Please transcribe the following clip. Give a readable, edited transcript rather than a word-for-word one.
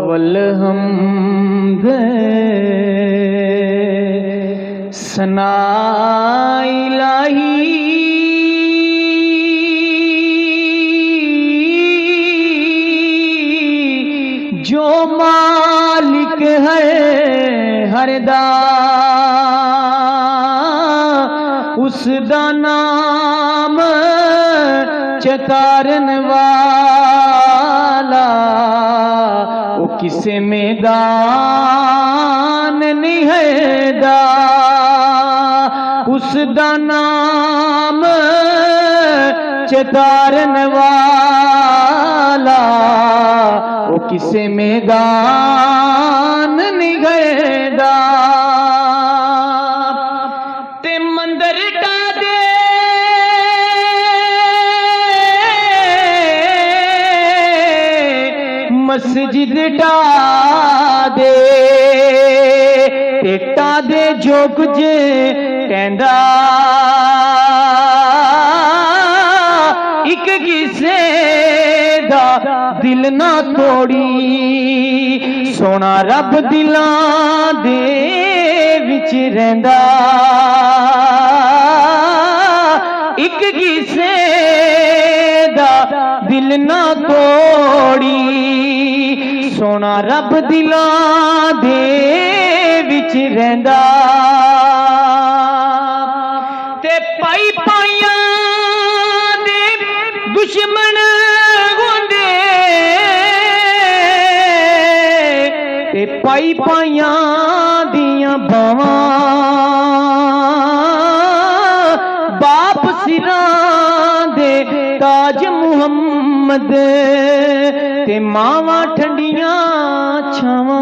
अव्वल हमद सना इलाही जो मालिक है हरदा उसदा नाम चतारन वाला वो किसे मैदान निहदा उसदा नाम चतारन वाला वो किसे मैदान निहदा ते मंदिर टा दे मस्जिद टा दे टेटा दे जो कुछ कहंदा एक किसे दा दिल ना तोड़ी सोना रब दिलां दे विच रहिंदा एक किसे दा दिल ना तोड़ी सोना रब दिलां दे विच रहिंदा ते पाई पाइयां दे दुश्मन होंदे ते पाई पाइयां दियां बावां बाप सिरां दे ताज मुहम्मद ते मावां ठंडियां छावां